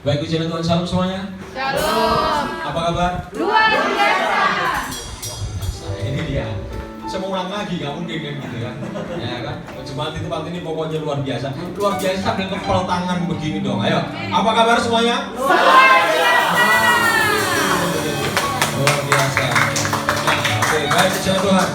Baik, puji Tuhan, salam semuanya. Shalom. Apa kabar? Luar biasa. Ini dia. Saya mau ulang lagi, nggak mungkin kan gitu ya. Ya kan? Jemaat itu pasti ini pokoknya luar biasa. Luar biasa sambil kepel tangan begini dong. Ayo. Apa kabar semuanya? Luar biasa. Luar biasa. Oke, baik, puji Tuhan.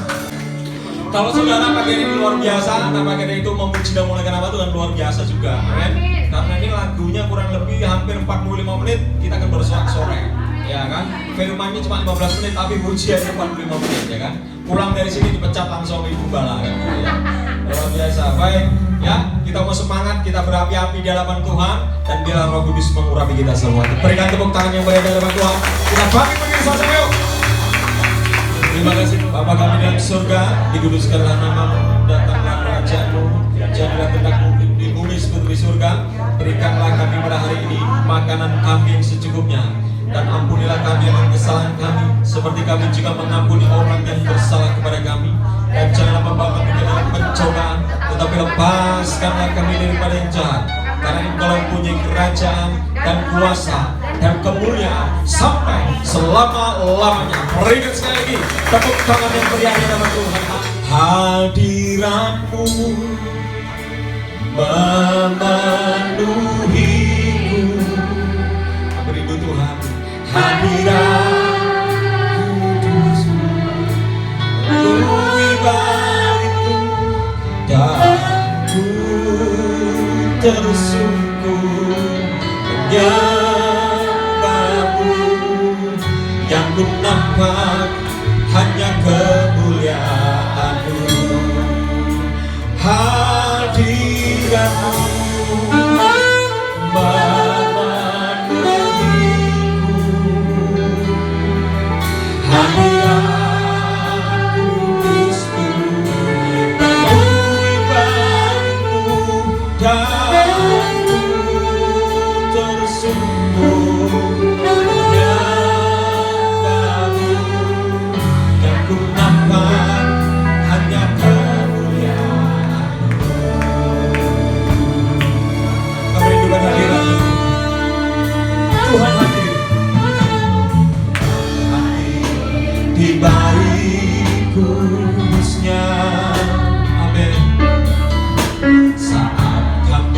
Kalau saudara pakai ini luar biasa, nah pakai itu memuji dan memuliakan nama Tuhan luar biasa juga, kan? Karena ini lagunya kurang lebih hampir 45 menit, kita akan bersorak-sorai, ya kan? Firmannya cuma 15 menit, tapi pujiannya 45 menit, ya kan? Pulang dari sini dipecat langsung ibu bala, kan? Gitu, ya. Luar biasa, baik, ya kita mau semangat, kita berapi-api di hadapan Tuhan, dan biarlah Roh Kudus mengurapi kita semua. Berikan tepuk tangan yang meriah di hadapan Tuhan. Kita bangkit berdiri sama-sama, yuk! Terima kasih Bapa kami dalam surga, dikuduskanlah namamu, datanglah kerajaan-Mu, jadilah kehendak-Mu di bumi seperti di surga. Berikanlah kami pada hari ini makanan kami yang secukupnya, dan ampunilah kami akan kesalahan kami, seperti kami juga mengampuni orang yang bersalah kepada kami. Dan janganlah membawa kami ke dalam pencobaan, tetapi lepaskanlah kami daripada yang jahat. Karena Engkau punya kerajaan dan kuasa dan kemuliaan sampai selama-lamanya. Berikan sekali lagi tepuk tangan yang meriah di hadapan Tuhan. Hadirat-Mu memenuhiku. Beribu Tuhan. Hadirat Kudus-Mu memenuhi bagiku, dan ku tersungkur menyembah-Mu. Yang ku nampak hanya kemuliaan-Mu. Hadirat-Mu memenuhiku. Hadirat Kudus-Mu memenuhi bagiku, dan ku tersungkur menyembah-Mu. Yang ku nampak hanya kemuliaan-Mu. Kami rindukan hadirat-Mu. Tuhan hadir. Hadir di bait kudusnya. Amin. Saat kami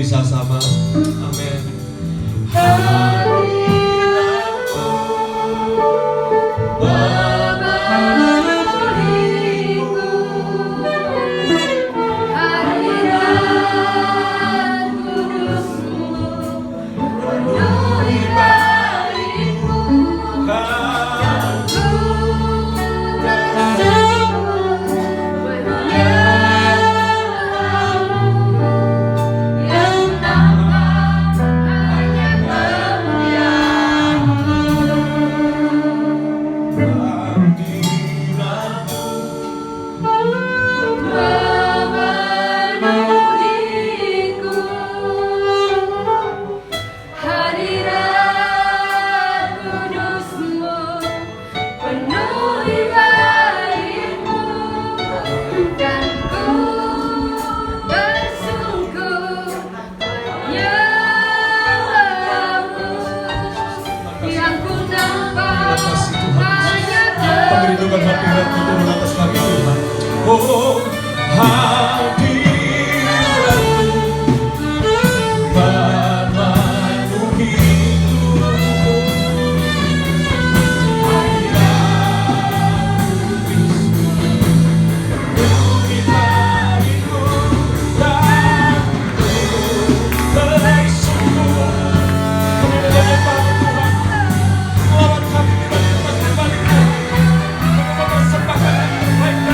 bisa sama. Amin. Pengerindukan hadirat-Mu turun atas kami Tuhan. Oh, hadirat-Mu memenuhi hidupku. Penuhi hariku dan bersungguh. Kami menyembah Tuhan. Lawan kami tidak dapat berbalik. Persembahkan yang terbaik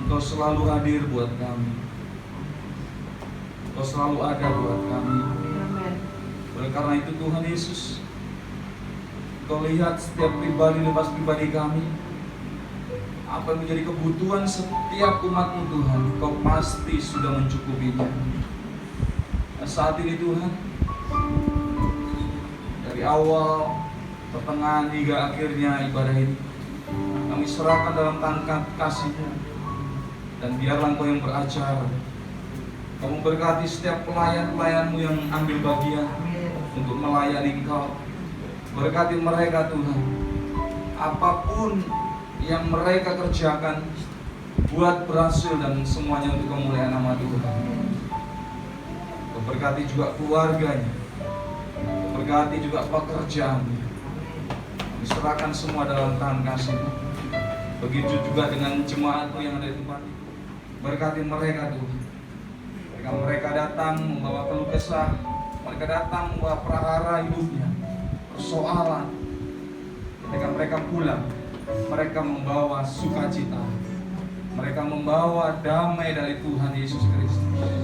Engkau selalu hadir buat kami. Engkau selalu ada buat kami. Oleh karena itu Tuhan Yesus, Engkau lihat setiap pribadi lepas pribadi kami, apa yang menjadi kebutuhan setiap umat-Mu Tuhan, Engkau pasti sudah mencukupinya. Dan saat ini Tuhan, dari awal, pertengahan hingga akhirnya ibadah ini, kami serahkan dalam tangan kasih-Mu. Dan biarlah Engkau yang beracara. Kamu berkati setiap pelayan-pelayan-Mu yang ambil bagian untuk melayani Engkau. Berkati mereka Tuhan. Apapun yang mereka kerjakan, buat berhasil dan semuanya untuk kemuliaan nama Tuhan. Berkati juga keluarganya. Berkati juga pekerjaannya. Diserahkan semua dalam tangan kasih-Mu. Begitu juga dengan jemaat-Mu yang ada di tempat ini. Berkati mereka Tuhan. Ketika mereka datang membawa keluh kesah, mereka datang membawa prahara hidupnya, persoalan. Ketika mereka pulang, mereka membawa sukacita. Mereka membawa damai dari Tuhan Yesus Kristus.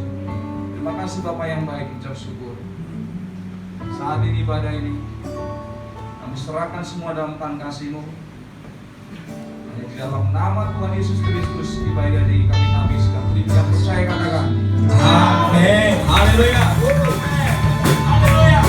Terima kasih Bapa yang baik, ucap syukur. Saat ini ibadah ini kami serahkan semua dalam tangan kasih-Mu. Hanya di dalam nama Tuhan Yesus Kristus ibadah ini kami habiskan. Yang percaya katakan Amin. Haleluya. Haleluya.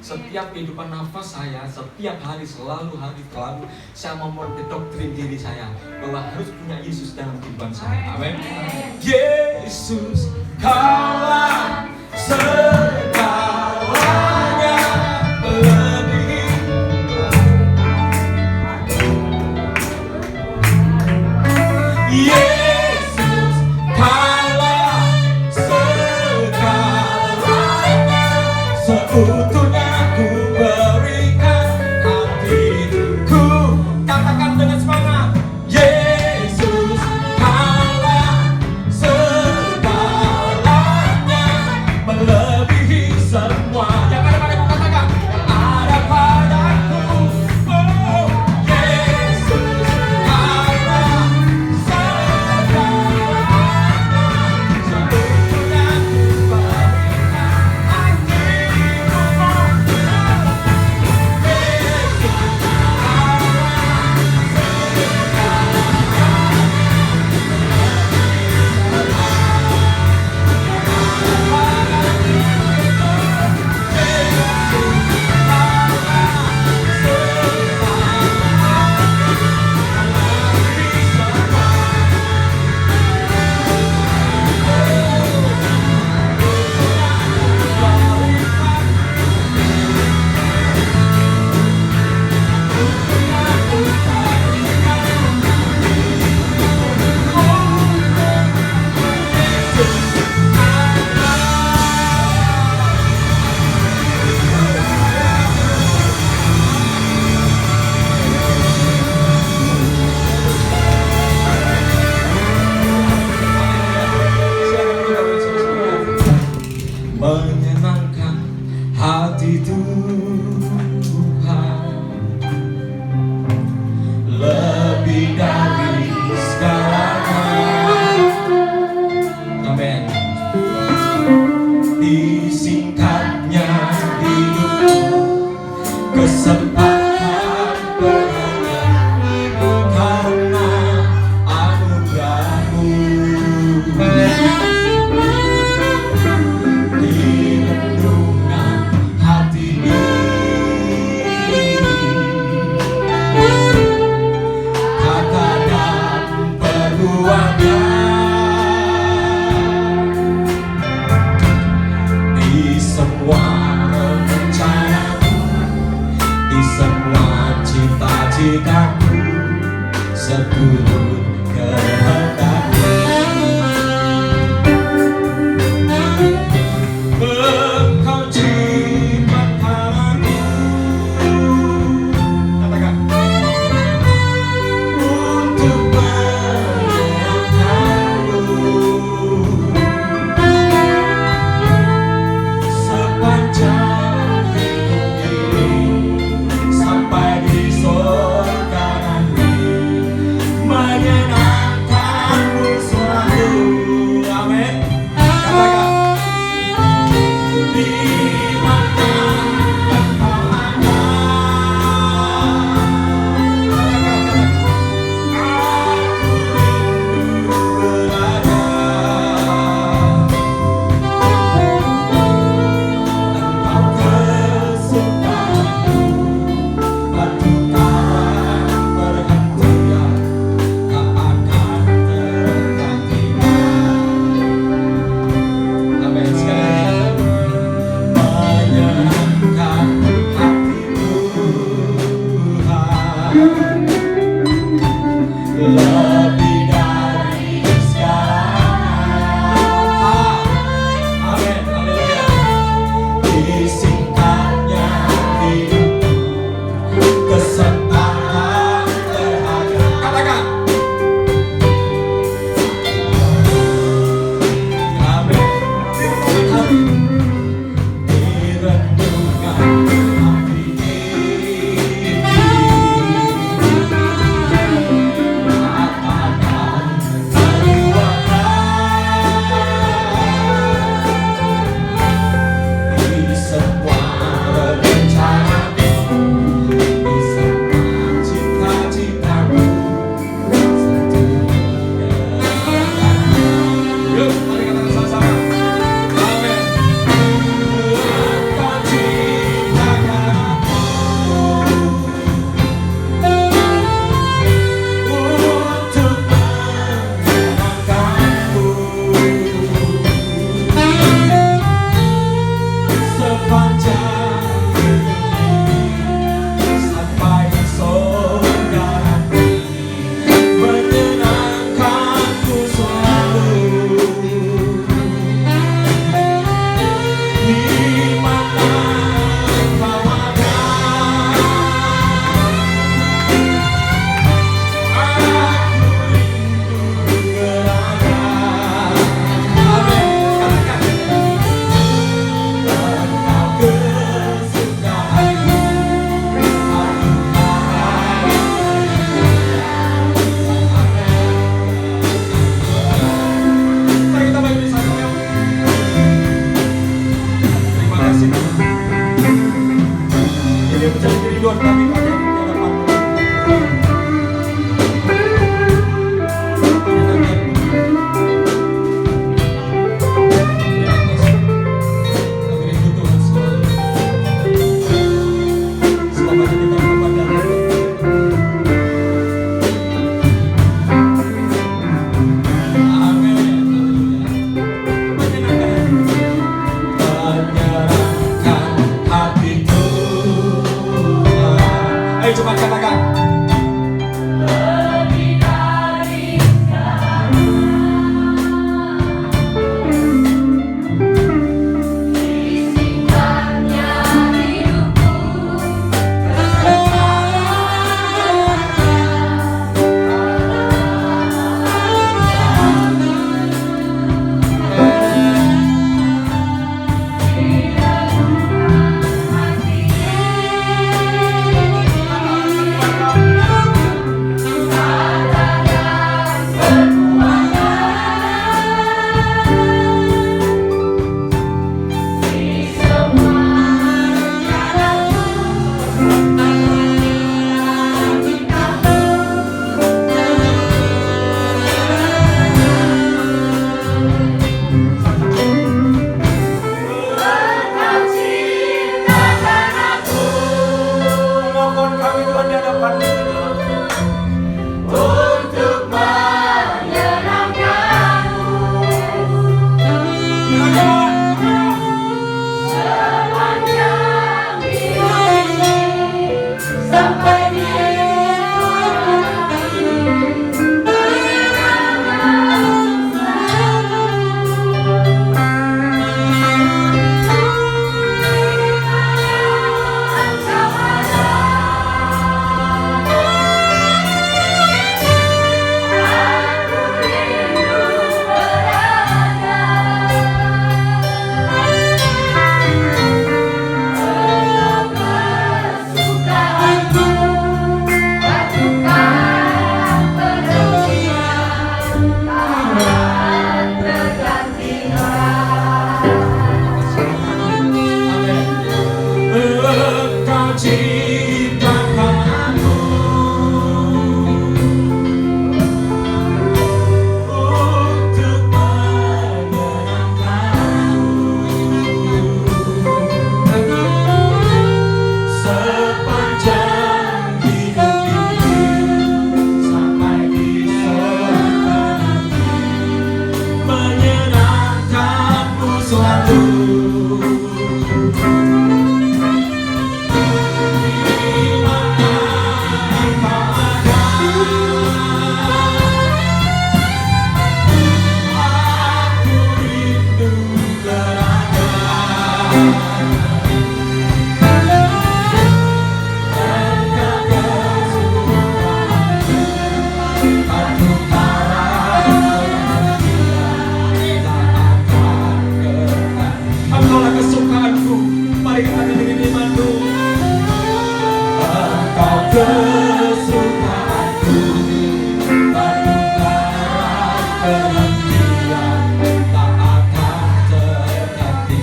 Setiap kehidupan nafas saya, setiap hari selalu saya mendoktrin diri saya bahwa harus punya Yesus dalam kehidupan saya. Amin. Yesus, Kaulah segalanya, melebihi. Yesus, Kaulah segalanya, seutuhnya. Love. semua yang ada padaku, katakan ada padaku. Oh Yesus, Allah segalanya, sempurna berikan hatimu. Yesus, menyenangkan hati Tuhan lebih dari segalanya. Amin. Disingkatnya hidupku, kesempatan berharga karena anugerah-Mu. Di renungan hati ini, kata dan perbuatan, di semua rencanaku, di semua cita-citaku, seturut kehendak-Mu. Engkau ciptakan aku, katakan, untuk menyenangkan-Mu sepanjang hidup ini, sampai di surga nanti, menyenangkan-Mu selalu. Amin. Katakan, di mana Engkau ada, aku rindu berada. Engkau kesukaanku, batu karang perhentian, tak akan tergantikan. Amin. Sekali lagi. Menyenangkan hati Tuhan lebih dari segalanya. Amin. Haleluya. Disingkatnya hidupku, kesempatan berharga. Katakan. Amin. Di renungan hati ini, katakan perbuatan, di semua rencanaku, di semua cita-citaku, seturut kehendak-Mu. Yuk, mari katakan sama-sama. Amin. Engkau ciptakan aku untuk menyenangkan-Mu sepanjang hidup ini, sampai di surga nanti, menyenangkan-Mu selalu. Di mana Engkau ada, aku rindu berada. Amin. Katakan, Engkau tidur tapi kalian di hadapan coba katakan lebih dari sekarang, disingkatnya hidupku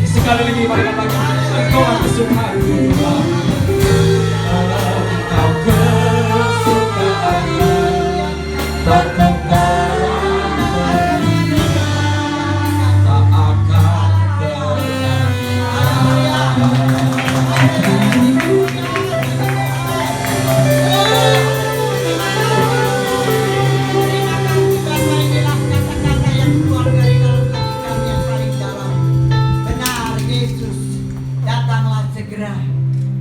sekali lagi mari katakan engkau kesukaanku, engkau kesukaanku, pertukaran tak akan terganti.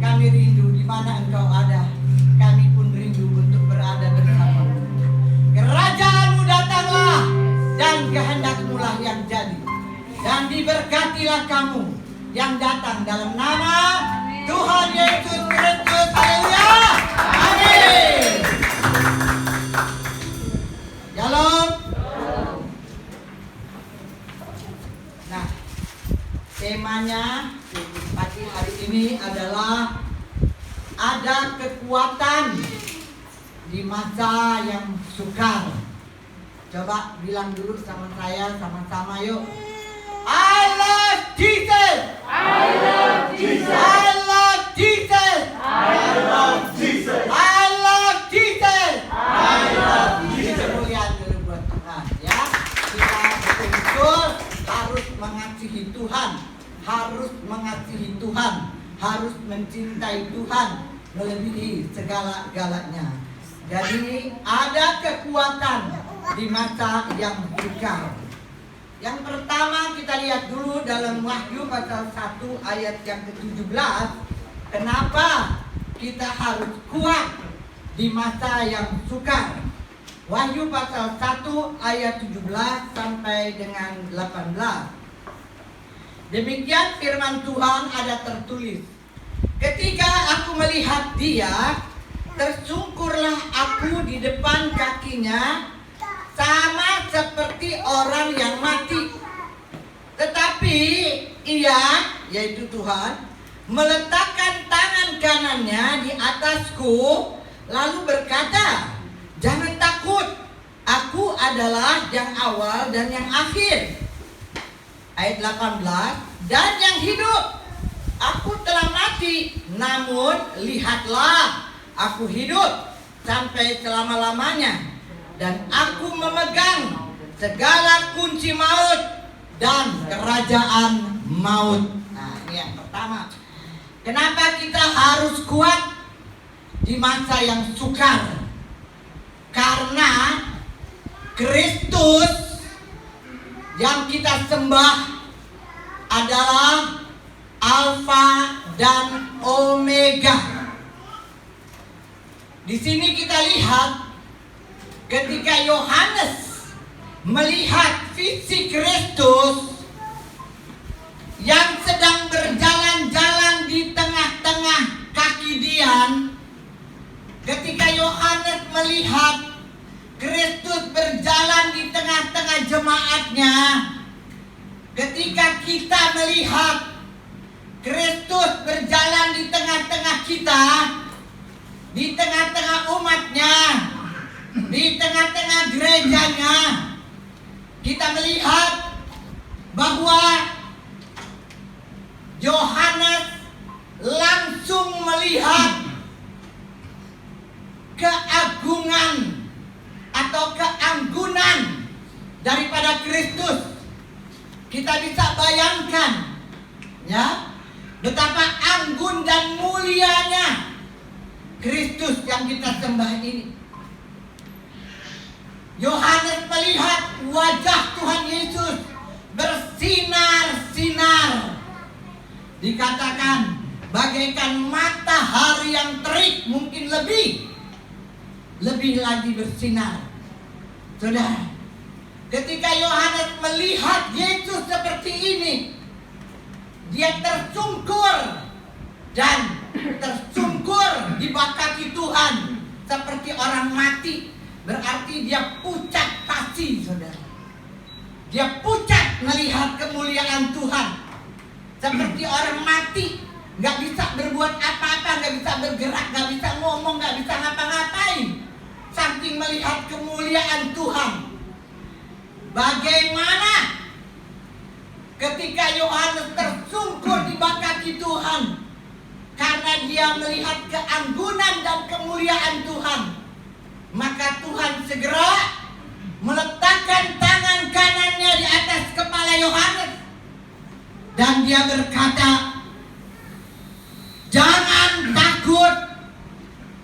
Kami rindu di mana Engkau ada. Kami pun rindu untuk berada bersama-Mu. Kerajaan-Mu datanglah dan kehendak-Mu lah yang jadi. Dan diberkatilah kamu yang datang dalam nama Tuhan Yesus Kristus. Haleluya. Amin. Shalom. Nah, temanya pagi hari ini adalah ada kekuatan di masa yang sukar. Coba bilang dulu sama saya sama-sama yuk. I love Jesus. I love Jesus. I love Jesus. I love Tuhan, harus mencintai Tuhan melebihi segala-galanya. Jadi ada kekuatan di masa yang sukar. Yang pertama kita lihat dulu dalam Wahyu pasal 1 ayat yang ke-17. Kenapa kita harus kuat di masa yang sukar? Wahyu pasal 1 ayat 17 sampai dengan 18. Demikian firman Tuhan ada tertulis. Ketika aku melihat dia, tersungkurlah aku di depan kakinya, sama seperti orang yang mati. Tetapi ia, yaitu Tuhan, meletakkan tangan kanannya di atasku, lalu berkata, jangan takut, aku adalah yang awal dan yang akhir. Ayat 18, dan yang hidup. Aku telah mati, namun lihatlah, aku hidup sampai selama-lamanya. Dan aku memegang segala kunci maut dan kerajaan maut. Nah, ini yang pertama. Kenapa kita harus kuat di masa yang sukar? Karena Kristus yang kita sembah adalah Alfa dan Omega. Di sini kita lihat ketika Yohanes melihat fisik Kristus yang sedang berjalan-jalan di tengah-tengah kaki Dian, ketika Yohanes melihat Kristus berjalan di tengah-tengah jemaatnya, ketika kita melihat Kristus berjalan di tengah-tengah kita, di tengah-tengah umatnya, di tengah-tengah gerejanya, kita melihat bahwa Yohanes langsung melihat keagungan atau keanggunan daripada Kristus. Kita bisa bayangkan, ya, betapa anggun dan mulianya Kristus yang kita sembah ini. Yohanes melihat wajah Tuhan Yesus bersinar-sinar. Dikatakan bagaikan matahari yang terik, mungkin lebih lagi bersinar. Saudara, ketika Yohanes melihat Yesus seperti ini, dia tersungkur di bawah kaki Tuhan seperti orang mati. Berarti dia pucat pasti, saudara. Dia pucat melihat kemuliaan Tuhan, seperti orang mati, nggak bisa berbuat apa-apa, nggak bisa bergerak, nggak bisa ngomong, nggak bisa ngapa-ngapain, saking melihat kemuliaan Tuhan. Bagaimana ketika Yohanes tersungkur di bawah kaki Tuhan karena dia melihat keanggunan dan kemuliaan Tuhan, maka Tuhan segera meletakkan tangan kanannya di atas kepala Yohanes dan dia berkata, jangan takut,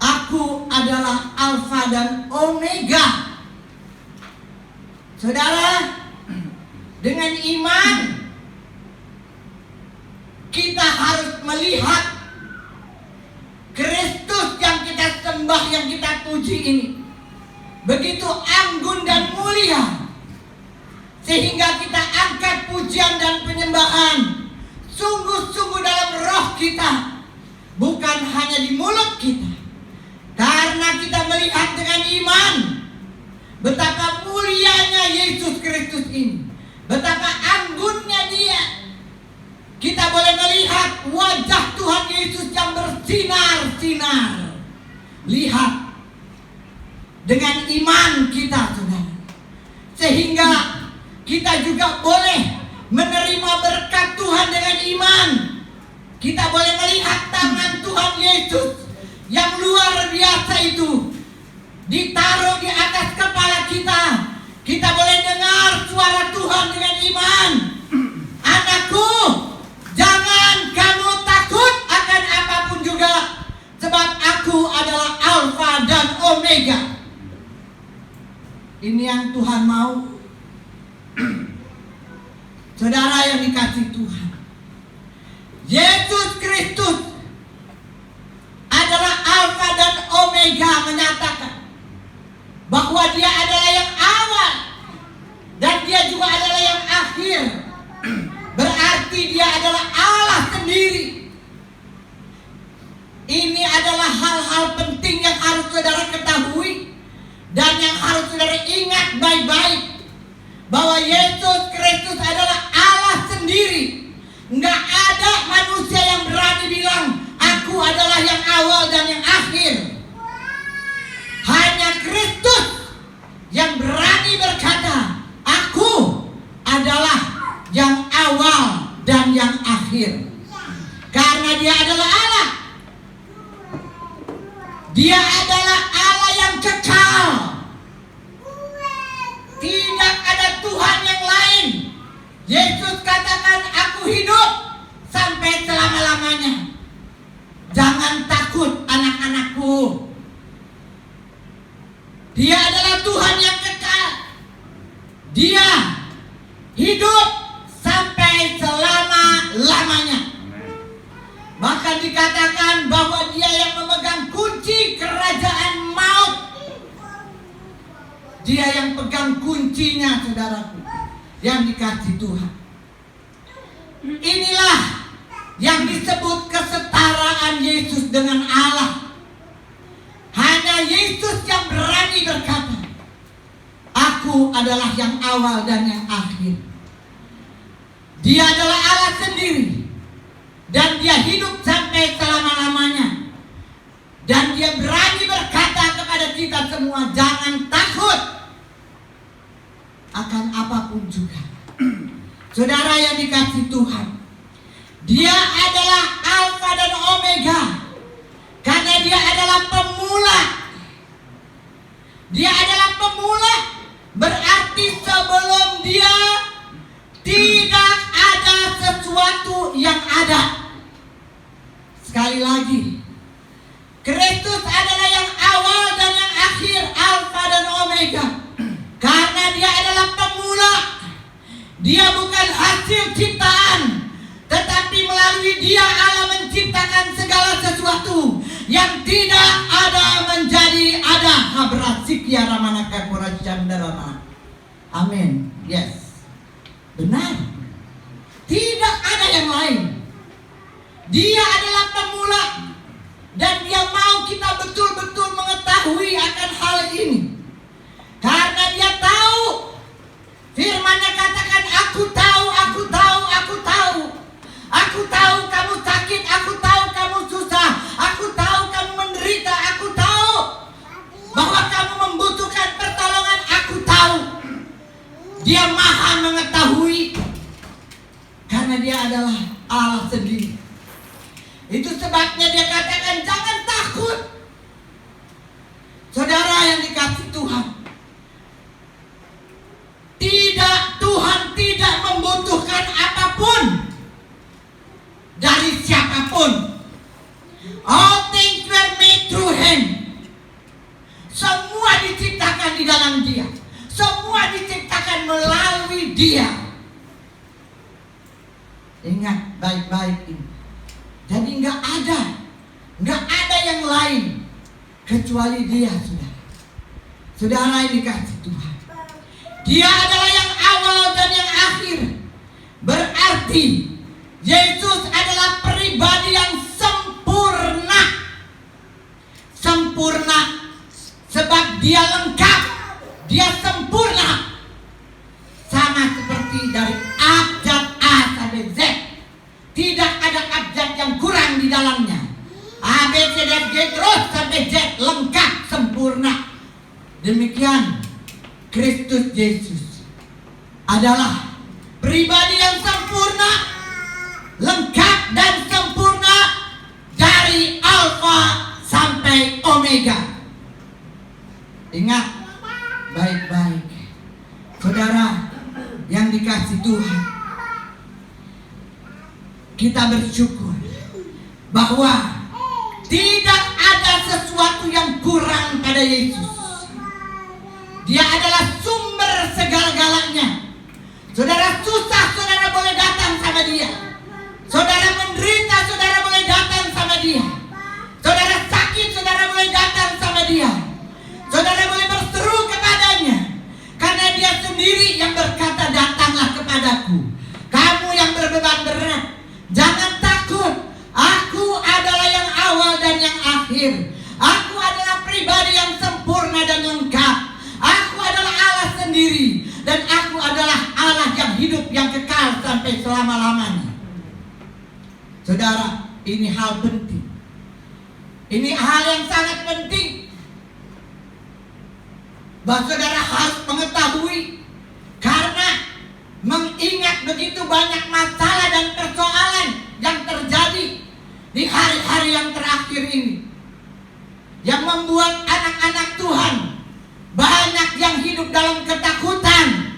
aku adalah Alfa dan Omega. Saudara, dengan iman kita harus melihat Kristus yang kita sembah, yang kita puji ini begitu anggun dan mulia, sehingga kita angkat pujian dan penyembahan sungguh-sungguh dalam roh kita, bukan hanya di mulut kita. Karena kita melihat dengan iman betapa mulianya Yesus Kristus ini, betapa anggunnya dia. Kita boleh melihat wajah Tuhan Yesus yang bersinar-sinar. Lihat dengan iman kita, saudara, sehingga kita juga boleh menerima berkat Tuhan dengan iman. Kita boleh melihat tangan Tuhan Yesus yang luar biasa itu ditaruh di atas kepala kita. Kita boleh dengar suara Tuhan dengan iman. Anakku, jangan kamu takut. Tuhan mau? Saudara yang dikasihi Tuhan, Yesus Kristus adalah Alfa dan Omega, menyatakan bahwa dia adalah yang awal dan dia juga adalah yang akhir. Berarti dia adalah Allah sendiri. Ini adalah hal-hal penting yang harus saudara ketahui dan yang harus saudara ingat baik-baik, bahwa Yesus Kristus adalah Allah sendiri. Nggak ada manusia yang berani bilang aku adalah yang awal dan yang akhir. Hanya Kristus yang berani berkata aku adalah yang awal dan yang akhir. Karena dia adalah Allah. Dia adalah Allah yang kekal. Tidak ada Tuhan yang lain. Yesus katakan aku hidup sampai selama-lamanya. Jangan takut anak-anakku. Dia adalah Tuhan yang kekal. Dia hidup sampai selama-lamanya. Bahkan dikatakan bahwa dia yang memegang kunci kerajaan maut. Dia yang pegang kuncinya, saudaraku, yang dikasihi Tuhan. Inilah yang disebut kesetaraan Yesus dengan Allah. Hanya Yesus yang berani berkata, aku adalah yang awal dan yang akhir. Dia adalah Allah sendiri. Dan dia hidup sampai selama-lamanya. Dan dia berani berkata kepada kita semua, jangan takut akan apapun juga. Saudara yang dikasihi Tuhan, dia adalah Alfa dan Omega. Karena dia adalah pemula. Dia adalah pemula, berarti sebelum dia tidak ada sesuatu yang ada. Sekali lagi, Kristus adalah yang awal dan yang akhir, Alfa dan Omega. Karena dia adalah pemula. Dia bukan hasil ciptaan, tetapi melalui dia Allah menciptakan segala sesuatu. Yang tidak ada menjadi ada. Habrasikya ramanaka korachandarana. Amin. Yes. Benar. Tidak ada yang lain. Dia adalah pemula. Dan dia mau kita betul-betul mengetahui akan hal ini. Karena dia tahu. Firman-Nya katakan, aku tahu, aku tahu, aku tahu. Aku tahu kamu sakit, aku tahu kamu susah. Aku tahu kamu menderita, aku tahu bahwa kamu membutuhkan pertolongan, aku tahu. Dia maha mengetahui. Karena dia adalah Allah sendiri. Itu sebabnya dia katakan jangan takut. Saudara yang dikasihi Tuhan, Tuhan tidak membutuhkan apapun dari siapapun. All things were made through Him. Semua diciptakan di dalam Dia. Semua diciptakan melalui Dia. Ingat baik-baik ini. Jadi nggak ada yang lain kecuali Dia, saudara. Saudara yang dikasihi Tuhan, Dia adalah yang awal dan yang akhir. Berarti Yesus adalah pribadi yang sempurna. Sempurna sebab Dia lengkap. Dia sempurna. Sama seperti dari abjad A sampai Z. Tidak ada abjad yang kurang di dalamnya. A, B, C, D, F, G terus sampai Z, lengkap, sempurna. Demikian Kristus Yesus adalah pribadi yang sempurna, lengkap dan sempurna dari Alfa sampai Omega. Ingat baik-baik, saudara yang dikasihi Tuhan, kita bersyukur bahwa tidak ada sesuatu yang kurang pada Yesus. Dia adalah sumber akhir. Aku adalah pribadi yang sempurna dan lengkap. Aku adalah Allah sendiri. Dan aku adalah Allah yang hidup, yang kekal sampai selama-lamanya. Saudara, ini hal penting. Ini hal yang sangat penting. Bahwa saudara harus mengetahui. Karena mengingat begitu banyak masalah dan persoalan yang terjadi di hari-hari yang terakhir ini, yang membuat anak-anak Tuhan banyak yang hidup dalam ketakutan.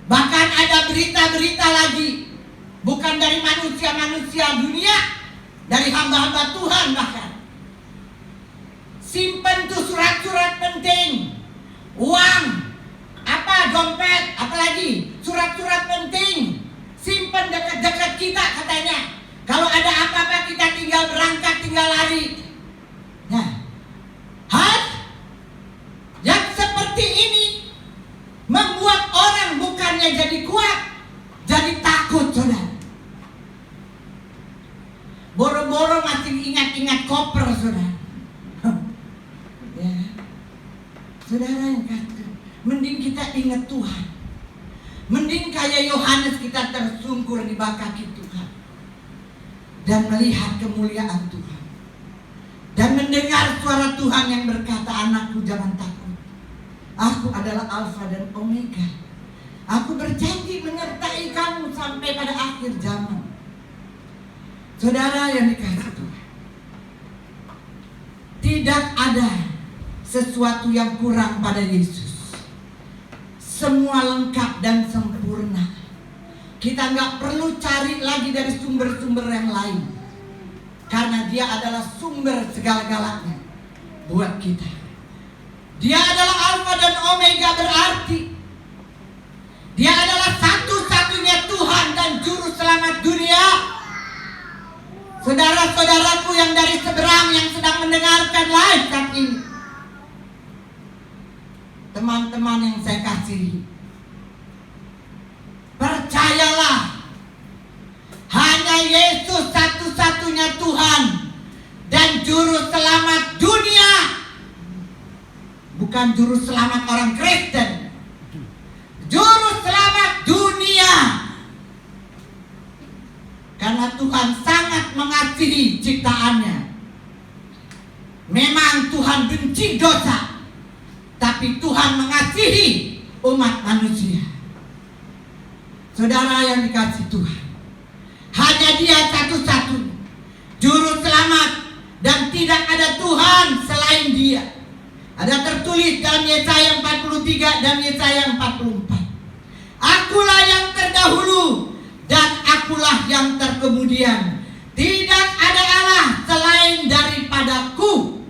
Bahkan ada berita-berita lagi, bukan dari manusia-manusia dunia, dari hamba-hamba Tuhan bahkan. Simpen tuh surat-surat penting, uang, dompet, apalagi surat-surat penting, simpen dekat-dekat kita katanya. Kalau ada apa-apa kita tinggal berangkat, tinggal lari. Nah, hal yang seperti ini membuat orang bukannya jadi kuat, jadi takut, saudara. Boro-boro masih ingat-ingat koper, saudara. Ya, saudara yang kata, mending kita ingat Tuhan. Mending kayak Yohanes kita tersungkur di bawah kaki Tuhan dan melihat kemuliaan Tuhan dan mendengar suara Tuhan yang berkata, anakku jangan takut. Aku adalah Alfa dan Omega. Aku berjanji menyertai kamu sampai pada akhir zaman. Saudara yang dikasihi Tuhan, tidak ada sesuatu yang kurang pada Yesus. Semua lengkap dan sempurna. Kita nggak perlu cari lagi dari sumber-sumber yang lain, karena Dia adalah sumber segala-galanya buat kita. Dia adalah Alfa dan Omega, berarti Dia adalah satu-satunya Tuhan dan Juru Selamat dunia. Saudara-saudaraku yang dari seberang yang sedang mendengarkan live saat ini, teman-teman yang saya kasihi, percayalah, hanya Yesus satu-satunya Tuhan dan Juru Selamat dunia. Bukan Juru Selamat orang Kristen, Juru Selamat dunia. Karena Tuhan sangat mengasihi ciptaannya. Memang Tuhan benci dosa, tapi Tuhan mengasihi umat manusia. Saudara yang dikasihi Tuhan, hanya Dia satu-satunya Juru Selamat dan tidak ada Tuhan selain Dia. Ada tertulis dalam Yesaya 43 dan Yesaya 44. Akulah yang terdahulu dan akulah yang terkemudian. Tidak ada Allah selain daripadaku.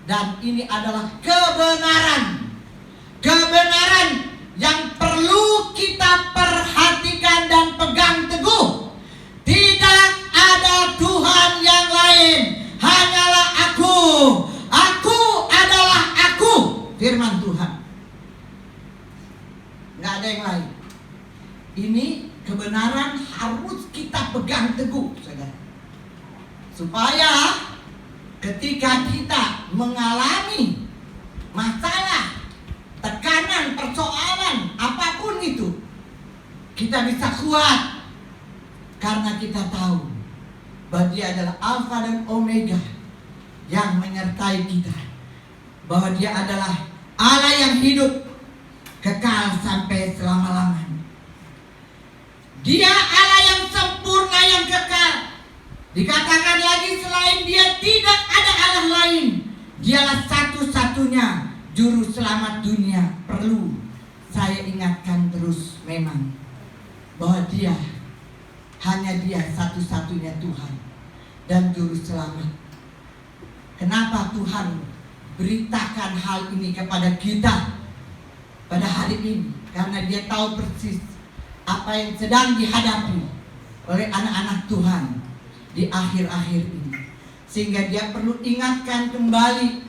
Dan ini adalah kebenaran. Kebenaran yang perlu kita perhatikan dan pegang teguh. Tidak ada Tuhan yang lain, hanyalah aku. Aku adalah aku, firman Tuhan. Nggak ada yang lain. Ini kebenaran harus kita pegang teguh, saudara. Supaya ketika kita mengalami masalah, tekanan, persoalan, apapun itu, kita bisa kuat. Karena kita tahu bahwa Dia adalah Alfa dan Omega yang menyertai kita. Bahwa Dia adalah Allah yang hidup kekal sampai selama-lamanya. Dia Allah yang sempurna, yang kekal. Dikatakan lagi, selain Dia tidak ada Allah lain. Dialah satu-satunya Juru Selamat dunia. Perlu saya ingatkan terus memang bahwa Dia, hanya Dia satu-satunya Tuhan dan Juru Selamat. Kenapa Tuhan beritakan hal ini kepada kita pada hari ini? Karena Dia tahu persis apa yang sedang dihadapi oleh anak-anak Tuhan di akhir-akhir ini. Sehingga Dia perlu ingatkan kembali,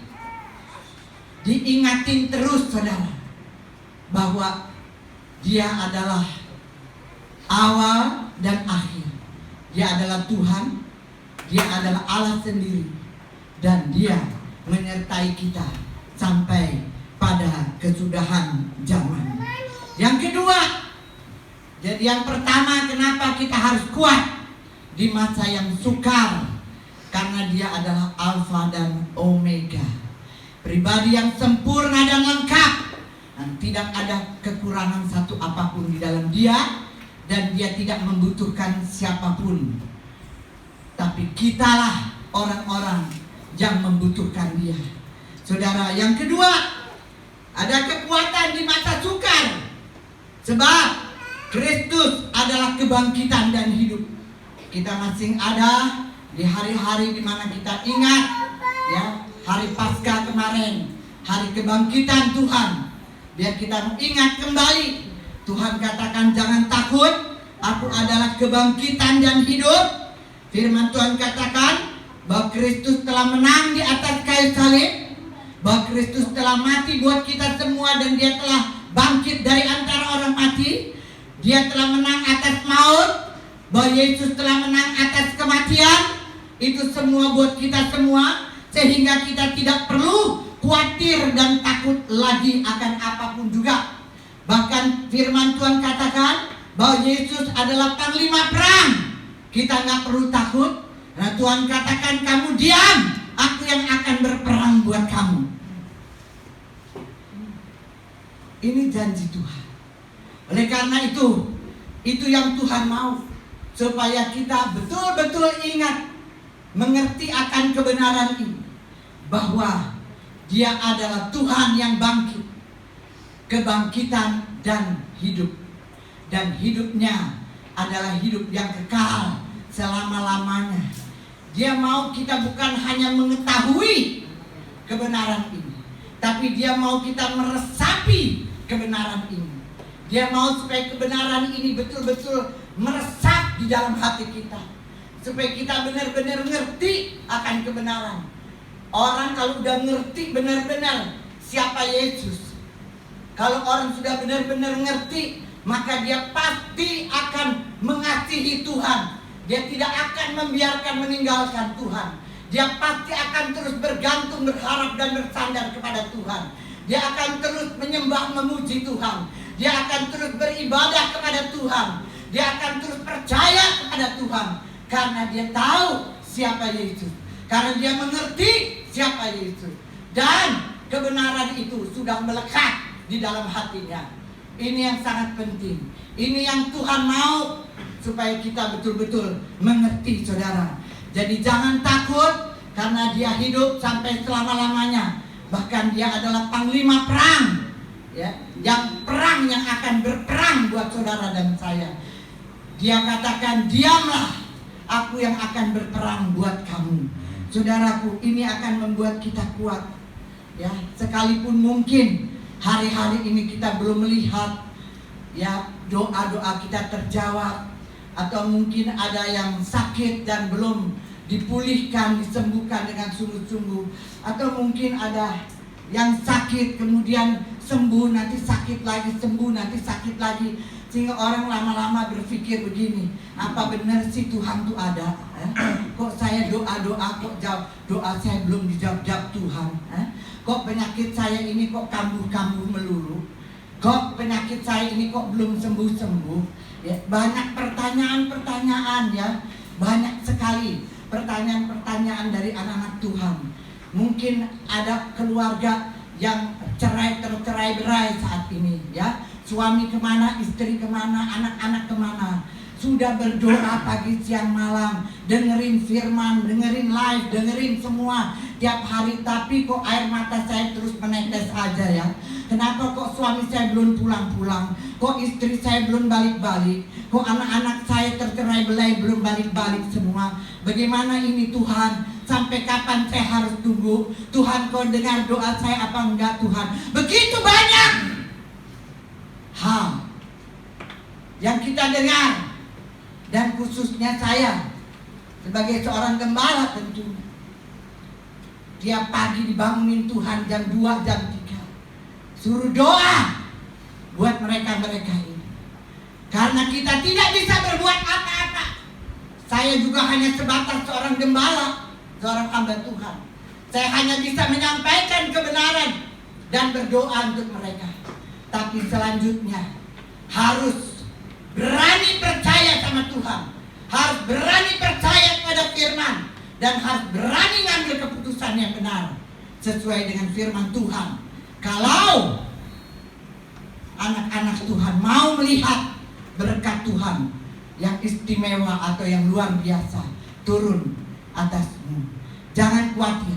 diingatin terus, saudara, bahwa Dia adalah awal dan akhir. Dia adalah Tuhan Dia adalah Allah sendiri dan Dia menyertai kita sampai pada kesudahan zaman. Yang kedua, jadi yang pertama, kenapa kita harus kuat di masa yang sukar? Karena Dia adalah Alfa dan Omega, pribadi yang sempurna dan lengkap, dan tidak ada kekurangan satu apapun di dalam Dia, dan Dia tidak membutuhkan siapapun. Tapi kitalah orang-orang yang membutuhkan Dia. Saudara, yang kedua, ada kekuatan di masa sukar. Sebab Kristus adalah kebangkitan dan hidup. Kita masih ada di hari-hari di mana kita ingat, ya, hari Paskah kemarin, hari kebangkitan Tuhan. Biar kita ingat kembali, Tuhan katakan jangan takut, aku adalah kebangkitan dan hidup. Firman Tuhan katakan bahwa Kristus telah menang di atas kayu salib, bahwa Kristus telah mati buat kita semua, dan Dia telah bangkit dari antara orang mati. Dia telah menang atas maut, bahwa Yesus telah menang atas kematian. Itu semua buat kita semua, sehingga kita tidak perlu khawatir dan takut lagi akan apapun juga. Bahkan firman Tuhan katakan bahwa Yesus adalah panglima perang. Kita nggak perlu takut. Nah, Tuhan katakan, kamu diam, aku yang akan berperang buat kamu. Ini janji Tuhan. Oleh karena itu yang Tuhan mau, supaya kita betul-betul ingat, mengerti akan kebenaran ini, bahwa Dia adalah Tuhan yang bangkit, kebangkitan dan hidup. Dan hidupnya adalah hidup yang kekal selama-lamanya. Dia mau kita bukan hanya mengetahui kebenaran ini, tapi Dia mau kita meresapi kebenaran ini. Dia mau supaya kebenaran ini betul-betul meresap di dalam hati kita, supaya kita benar-benar ngerti akan kebenaran. Orang kalau udah ngerti benar-benar siapa Yesus, kalau orang sudah benar-benar ngerti, maka dia pasti akan mengasihi Tuhan. Dia tidak akan membiarkan meninggalkan Tuhan. Dia pasti akan terus bergantung, berharap dan bersandar kepada Tuhan. Dia akan terus menyembah, memuji Tuhan. Dia akan terus beribadah kepada Tuhan. Dia akan terus percaya kepada Tuhan, karena dia tahu siapa Yesus, karena dia mengerti siapa Yesus, dan kebenaran itu sudah melekat di dalam hatinya. Ini yang sangat penting. Ini yang Tuhan mau, supaya kita betul-betul mengerti, saudara. Jadi jangan takut, karena Dia hidup sampai selama-lamanya. Bahkan Dia adalah panglima perang, ya, yang perang, yang akan berperang buat saudara dan saya. Dia katakan, diamlah, aku yang akan berperang buat kamu. Saudaraku, ini akan membuat kita kuat, ya. Sekalipun mungkin hari-hari ini kita belum melihat, ya, doa-doa kita terjawab, atau mungkin ada yang sakit dan belum dipulihkan, disembuhkan dengan sungguh-sungguh, atau mungkin ada yang sakit kemudian sembuh, nanti sakit lagi, sembuh, nanti sakit lagi, sehingga orang lama-lama berpikir begini, apa benar sih Tuhan tuh ada? Kok saya doa-doa, kok doa saya belum dijawab Tuhan? Kok penyakit saya ini kok kambuh-kambuh melulu? Kok penyakit saya ini kok belum sembuh-sembuh? Ya, banyak pertanyaan-pertanyaan, ya, banyak sekali pertanyaan-pertanyaan dari anak-anak Tuhan. Mungkin ada keluarga yang tercerai-berai saat ini, ya. Suami kemana, istri kemana, anak-anak kemana. Sudah berdoa pagi, siang, malam, dengerin firman, dengerin live, dengerin semua tiap hari, tapi kok air mata saya terus menetes aja, ya. Kenapa kok suami saya belum pulang-pulang? Kok istri saya belum balik-balik? Kok anak-anak saya tercerai-berai belum balik-balik semua? Bagaimana ini Tuhan? Sampai kapan saya harus tunggu? Tuhan, kau dengar doa saya apa enggak, Tuhan? Begitu banyak hal yang kita dengar. Dan khususnya saya sebagai seorang gembala tentu, tiap pagi dibangunin Tuhan jam 2, jam 3, suruh doa buat mereka-mereka ini. Karena kita tidak bisa berbuat apa-apa Saya juga hanya sebatas seorang gembala, seorang hamba Tuhan. Saya hanya bisa menyampaikan kebenaran dan berdoa untuk mereka. Tapi selanjutnya harus berani percaya sama Tuhan, harus berani percaya pada firman, dan harus berani ngambil keputusan yang benar sesuai dengan firman Tuhan. Kalau anak-anak Tuhan mau melihat berkat Tuhan yang istimewa atau yang luar biasa turun atasmu, jangan khawatir.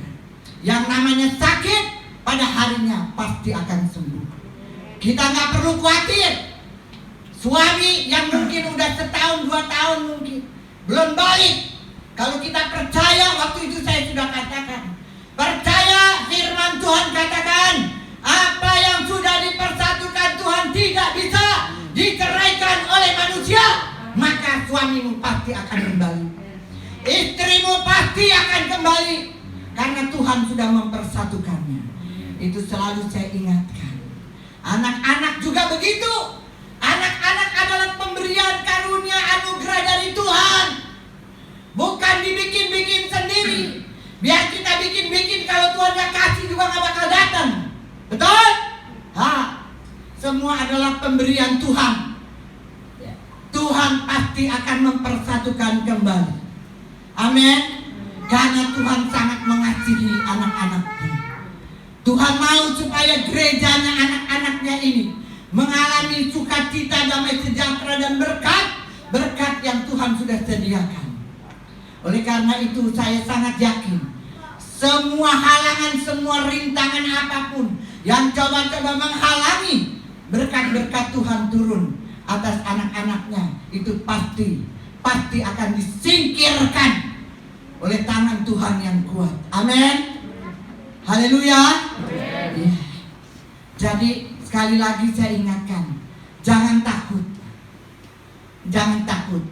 Yang namanya sakit pada harinya pasti akan sembuh. Kita nggak perlu khawatir. Suami yang mungkin udah setahun 2 tahun mungkin belum balik, kalau kita percaya, waktu itu saya sudah katakan, percaya firman Tuhan katakan, apa yang sudah dipersatukan Tuhan tidak bisa diceraikan oleh manusia. Maka suamimu pasti akan kembali, istrimu pasti akan kembali, karena Tuhan sudah mempersatukannya. Itu selalu saya ingatkan. Anak-anak juga begitu. Anak-anak adalah pemberian karunia anugerah dari Tuhan, bukan dibikin-bikin sendiri. Biar kita bikin-bikin, kalau Tuhan gak kasih juga gak bakal datang. Betul? Semua adalah pemberian Tuhan. Tuhan pasti akan mempersatukan kembali. Amin. Karena Tuhan sangat mengasihi anak-anaknya. Tuhan mau supaya gerejanya, anak-anaknya ini mengalami sukacita, damai sejahtera, dan berkat yang Tuhan sudah sediakan. Oleh karena itu saya sangat yakin, semua halangan, semua rintangan apapun yang coba-coba menghalangi berkat-berkat Tuhan turun atas anak-anaknya, itu pasti akan disingkirkan oleh tangan Tuhan yang kuat. Amin. Haleluya. Ya. Jadi sekali lagi saya ingatkan, jangan takut. Jangan takut.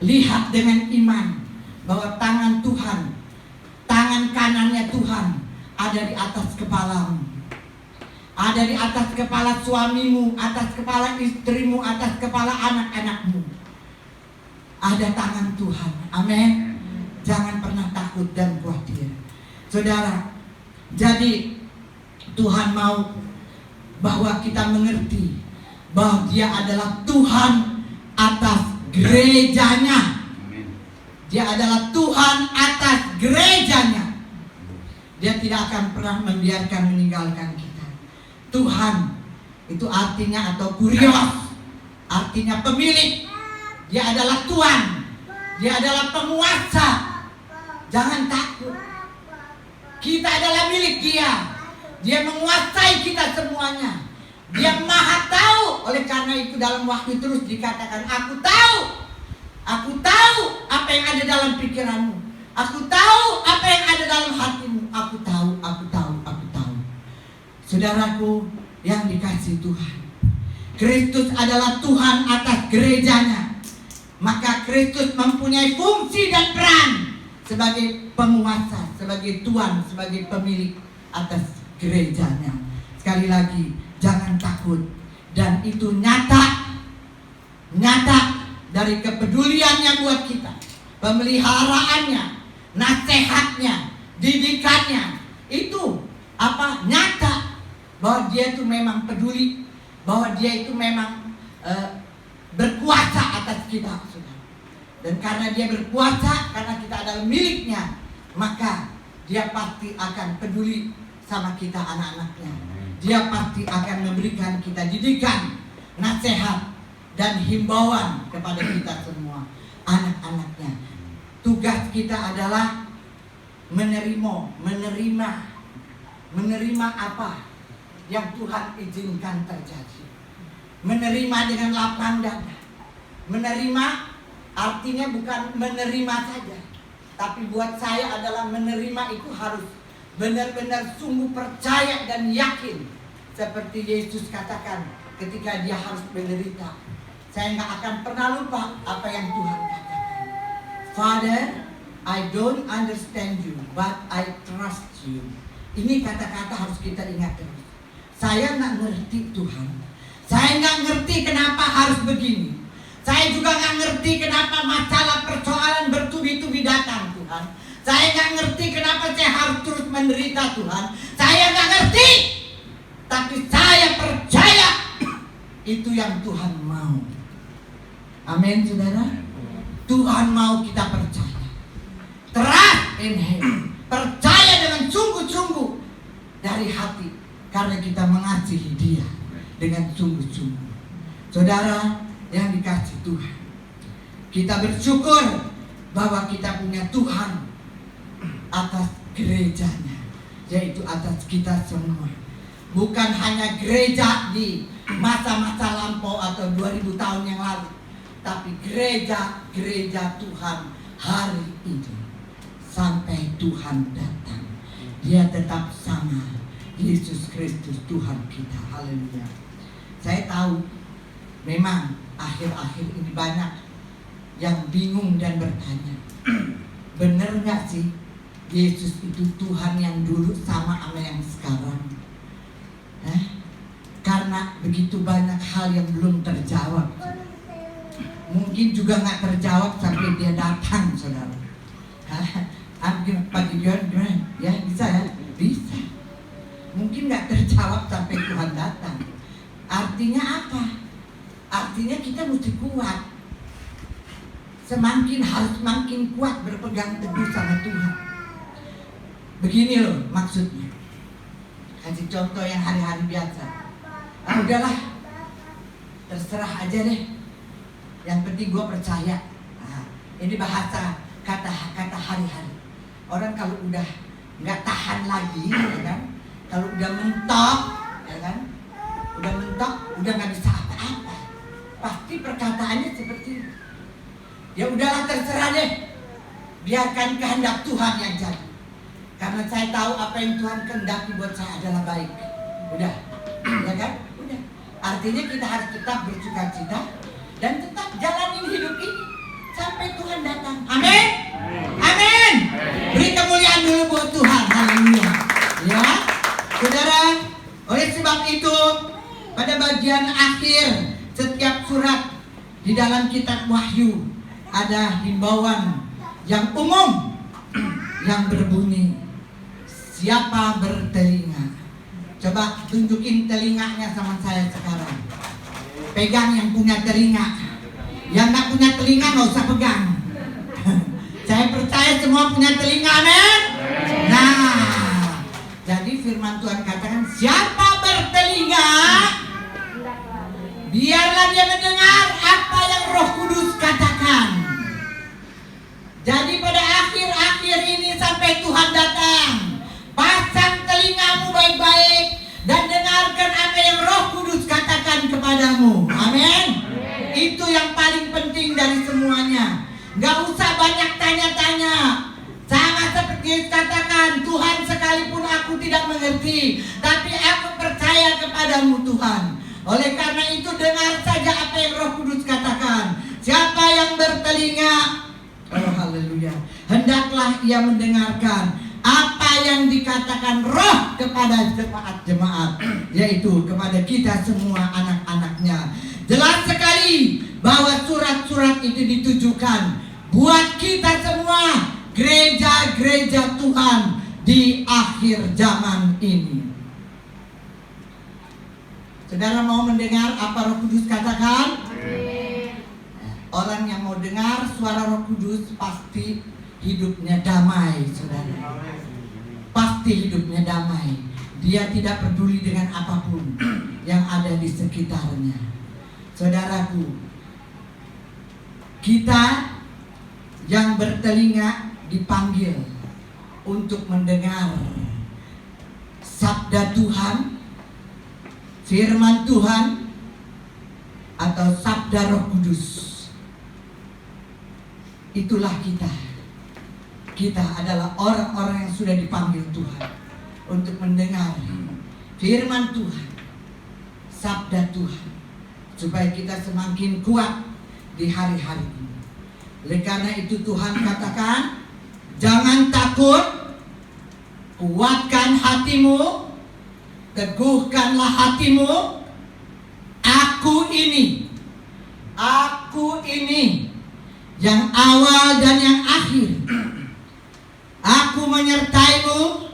Lihat dengan iman bahwa tangan Tuhan, tangan kanannya Tuhan ada di atas kepalamu. Ada di atas kepala suamimu, atas kepala istrimu, atas kepala anak-anakmu. Ada tangan Tuhan. Amin. Jangan pernah takut dan khawatir. Saudara, jadi Tuhan mau bahwa kita mengerti bahwa Dia adalah Tuhan atas gerejanya. Dia adalah Tuhan atas gerejanya. Dia tidak akan pernah membiarkan meninggalkan kita. Tuhan itu artinya atau kurios, artinya pemilik. Dia adalah Tuhan. Dia adalah penguasa. Jangan takut. Kita adalah milik Dia. Dia menguasai kita semuanya. Dia maha tahu. Oleh karena itu dalam Wahyu terus dikatakan, aku tahu apa yang ada dalam pikiranmu. Aku tahu apa yang ada dalam hatimu. Aku tahu. Saudaraku yang dikasihi Tuhan, Kristus adalah Tuhan atas gerejanya. Maka Kristus mempunyai fungsi dan peran sebagai penguasa, sebagai Tuhan, sebagai pemilik atas gerejanya. Sekali lagi, jangan takut. Dan itu nyata dari kepeduliannya buat kita, pemeliharaannya, nasihatnya, didikannya. Itu nyata bahwa Dia itu memang peduli, bahwa Dia itu memang berkuasa atas kita, saudara. Dan karena Dia berkuasa, karena kita adalah miliknya, maka Dia pasti akan peduli sama kita, anak-anaknya. Dia pasti akan memberikan kita didikan, nasihat, dan himbauan kepada kita semua, anak-anaknya. Tugas kita adalah menerima apa yang Tuhan izinkan terjadi. Menerima dengan lapang dada. Menerima artinya bukan menerima saja, tapi buat saya adalah menerima itu harus benar-benar sungguh percaya dan yakin. Seperti Yesus katakan ketika Dia harus menderita, saya nggak akan pernah lupa apa yang Tuhan katakan. Father, I don't understand you, but I trust you. Ini kata-kata harus kita ingat terus. Saya nggak ngerti Tuhan. Saya nggak ngerti kenapa harus begini. Saya juga nggak ngerti kenapa masalah persoalan bertubi-tubi datang Tuhan. Saya nggak ngerti kenapa saya harus terus menderita Tuhan. Saya nggak ngerti. Tapi saya percaya itu yang Tuhan mau. Amin saudara. Tuhan mau kita percaya. Trust in Him. Percaya dengan sungguh-sungguh dari hati. Karena kita mengasihi Dia dengan sungguh-sungguh. Saudara yang dikasih Tuhan, kita bersyukur bahwa kita punya Tuhan atas gerejanya, yaitu atas kita semua. Bukan hanya gereja di masa-masa lampau atau 2000 tahun yang lalu, tapi gereja Tuhan hari ini sampai Tuhan datang. Dia tetap sama, Yesus Kristus Tuhan kita. Haleluya. Saya tahu memang akhir-akhir ini banyak yang bingung dan bertanya, benar nggak sih Yesus itu Tuhan yang dulu sama yang sekarang? Karena begitu banyak hal yang belum terjawab. Mungkin juga nggak terjawab sampai Dia datang, saudara. Pagi gimana? Ya bisa ya, bisa. Mungkin nggak terjawab sampai Tuhan datang. Artinya apa? Artinya kita mesti kuat. Harus semakin kuat berpegang teguh sama Tuhan. Begini loh maksudnya. Kasih contoh yang hari-hari biasa. Udahlah, terserah aja deh. Yang penting gue percaya. Ini bahasa kata hari-hari. Orang kalau udah nggak tahan lagi, ya kan? Kalau udah mentok, ya kan? Udah mentok, udah nggak bisa apa-apa. Pasti perkataannya seperti itu. Ya udahlah, terserah deh. Biarkan kehendak Tuhan yang jadi. Karena saya tahu apa yang Tuhan kehendaki buat saya adalah baik. Udah, ya kan? Udah. Artinya kita harus tetap bersukacita dan tetap jalanin hidup ini sampai Tuhan datang. Amin. Amin. Beri kemuliaan dulu buat Tuhan. Haleluya. Ya, saudara. Oleh sebab itu, pada bagian akhir setiap surat di dalam kitab Wahyu ada himbauan yang umum yang berbunyi, siapa bertelinga. Coba tunjukin telinganya sama saya sekarang. Pegang yang punya telinga. Yang nggak punya telinga nggak usah pegang. Saya percaya semua punya telinga, amin. Nah, jadi firman Tuhan katakan, siapa bertelinga, biarlah dia mendengar apa yang Roh Kudus katakan. Jadi pada akhir-akhir ini sampai Tuhan datang, pasang telingamu baik-baik dan dengarkan apa yang Roh Kudus katakan kepadamu. Amin. Itu yang paling penting dari semuanya. Gak usah banyak tanya-tanya. Sama seperti katakan, Tuhan sekalipun aku tidak mengerti, tapi aku percaya kepadamu Tuhan. Oleh karena itu dengar saja apa yang Roh Kudus katakan. Siapa yang bertelinga, oh haleluya, hendaklah ia mendengarkan apa yang dikatakan Roh kepada jemaat-jemaat, yaitu kepada kita semua anak-anaknya. Jelas sekali bahwa surat-surat itu ditujukan buat kita semua, gereja-gereja Tuhan di akhir zaman ini. Saudara mau mendengar apa Roh Kudus katakan? Orang yang mau dengar suara Roh Kudus pasti hidupnya damai, saudara. Pasti hidupnya damai. Dia tidak peduli dengan apapun yang ada di sekitarnya. Saudaraku, kita yang bertelinga dipanggil untuk mendengar sabda Tuhan, firman Tuhan, atau sabda Roh Kudus. Itulah kita. Kita adalah orang-orang yang sudah dipanggil Tuhan untuk mendengar firman Tuhan, sabda Tuhan, supaya kita semakin kuat di hari-hari ini. Oleh karena itu Tuhan katakan, jangan takut, kuatkan hatimu, teguhkanlah hatimu. Aku ini, aku Aku ini yang awal dan yang akhir. Aku menyertaimu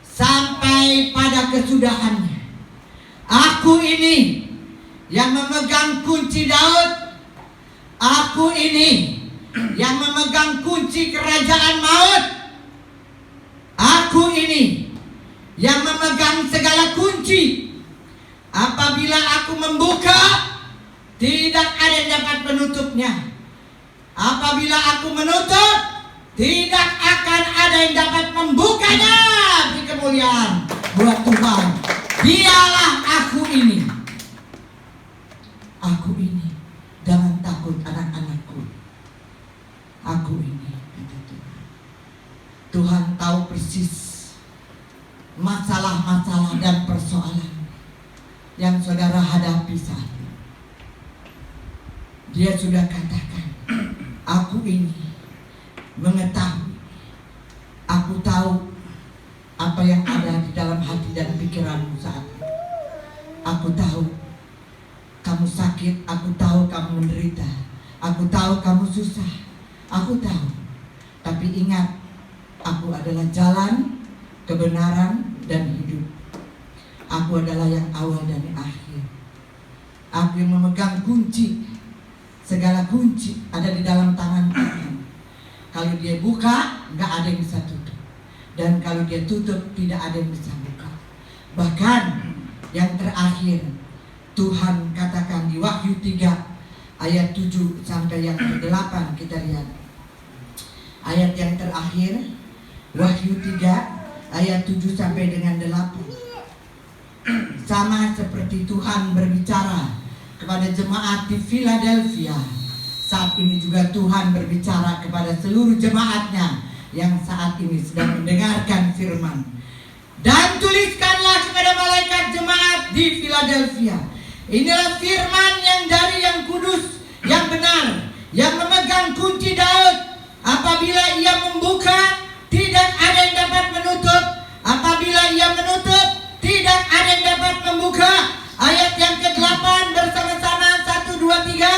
sampai pada kesudahannya. Aku ini yang memegang kunci Daud. Aku ini yang memegang kunci kerajaan maut. Aku ini yang memegang segala kunci. Apabila aku membuka, tidak ada yang dapat menutupnya. Apabila aku menutup, tidak akan ada yang dapat membukanya. Beri kemuliaan buat Tuhan. Dialah aku ini. Aku ini. Jangan takut anak-anakku. Aku ini, kata Tuhan. Tuhan tahu persis masalah-masalah dan persoalan yang saudara hadapi saat ini. Dia sudah katakan, aku ini mengetahui, aku tahu apa yang ada di dalam hati dan pikiranmu saat ini. Aku tahu kamu sakit, aku tahu kamu menderita, aku tahu kamu susah, aku tahu. Tapi ingat, aku adalah jalan, kebenaran, dan hidup. Aku adalah yang awal dan yang akhir. Aku yang memegang kunci. Segala kunci ada di dalam tangan Tuhan. Kalau dia buka, nggak ada yang bisa tutup. Dan kalau dia tutup, tidak ada yang bisa buka. Bahkan yang terakhir, Tuhan katakan di Wahyu 3 ayat 7 sampai yang ke-8, kita lihat. Ayat yang terakhir, Wahyu 3 ayat 7 sampai dengan 8. Sama seperti Tuhan berbicara kepada jemaat di Philadelphia, saat ini juga Tuhan berbicara kepada seluruh jemaatnya yang saat ini sedang mendengarkan firman. Dan tuliskanlah kepada malaikat jemaat di Philadelphia, inilah firman yang dari yang kudus, yang benar, yang memegang kunci Daud. Apabila ia membuka, tidak ada yang dapat menutup. Apabila ia menutup, tidak ada yang dapat membuka. Ayat yang ke-8 bersama-sama, 1, 2, 3.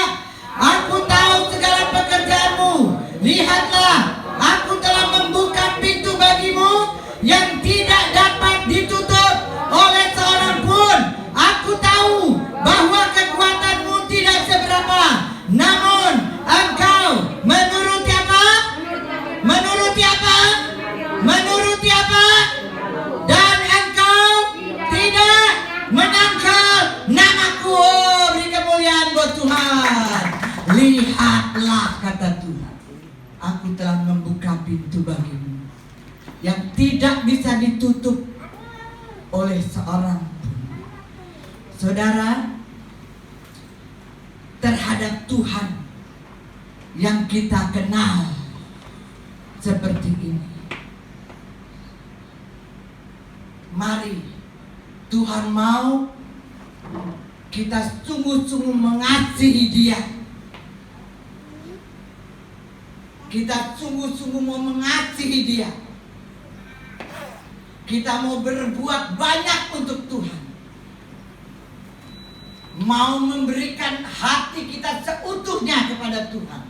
Aku tahu segala pekerjaanmu. Lihatlah, aku telah membuka pintu bagimu yang tidak dapat ditutup oleh seorang pun. Aku tahu bahwa kekuatanmu tidak seberapa, namun engkau menuruti apa? Menuruti apa? Menuruti apa? Dan engkau tidak menangkal namaku. Oh, beri kemuliaan buat Tuhan. Lihatlah, kata Tuhan, aku telah membuka pintu bagimu yang tidak bisa ditutup oleh seorang pun. Saudara, terhadap Tuhan yang kita kenal seperti ini, mari Tuhan mau kita sungguh-sungguh mengasihi Dia. Kita sungguh-sungguh mau mengasihi Dia. Kita mau berbuat banyak untuk Tuhan. Mau memberikan hati kita seutuhnya kepada Tuhan.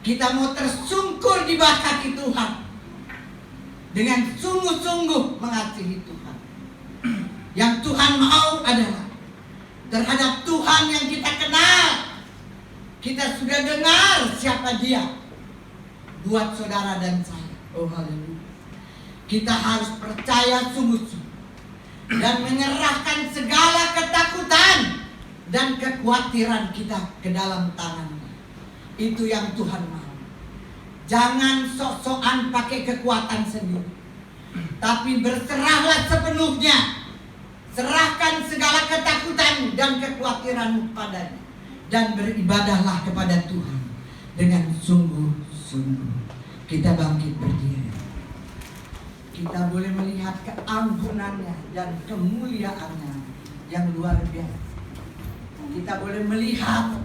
Kita mau tersungkur di bawah kaki Tuhan dengan sungguh-sungguh mengasihi Tuhan. Yang Tuhan mau adalah terhadap Tuhan yang kita kenal. Kita sudah dengar siapa Dia buat saudara dan saya. Oh haleluya. Kita harus percaya sungguh-sungguh dan menyerahkan segala ketakutan dan kekhawatiran kita ke dalam tangan-Nya. Itu yang Tuhan mau. Jangan sok-sokan pakai kekuatan sendiri, tapi berserahlah sepenuhnya. Serahkan segala ketakutan dan kekhawatiranmu padanya, dan beribadahlah kepada Tuhan dengan sungguh-sungguh. Kita bangkit berdiri. Kita boleh melihat keampunannya dan kemuliaannya yang luar biasa. Kita boleh melihat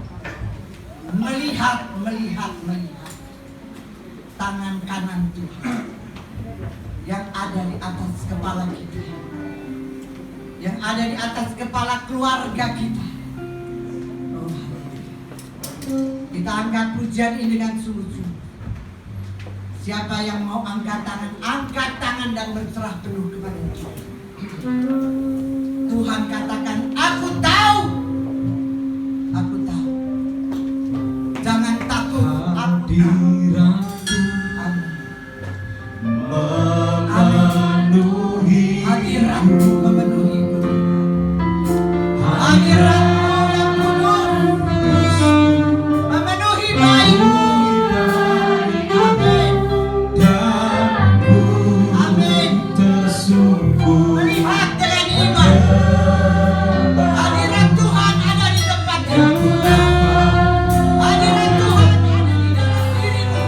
tangan kanan Tuhan yang ada di atas kepala kita, yang ada di atas kepala keluarga kita. Oh, Kita angkat pujian ini dengan sungguh-sungguh. Siapa yang mau angkat tangan dan berserah penuh kepada Tuhan. Tuhan katakan, aku tahu. Aku tahu. Jangan takut, aku tahu. memenuhi Hadiratmu memenuhiku. Hadiratmu yang kudus memenuhi baikku. Amin. dan ku Amin. tersungkur Melihat dengan iman. Hadirat Tuhan ada di tempat ini. Hadirat Tuhan ada di dalam dirimu.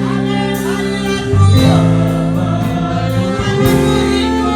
Amin. Hadiratmu memenuhiku.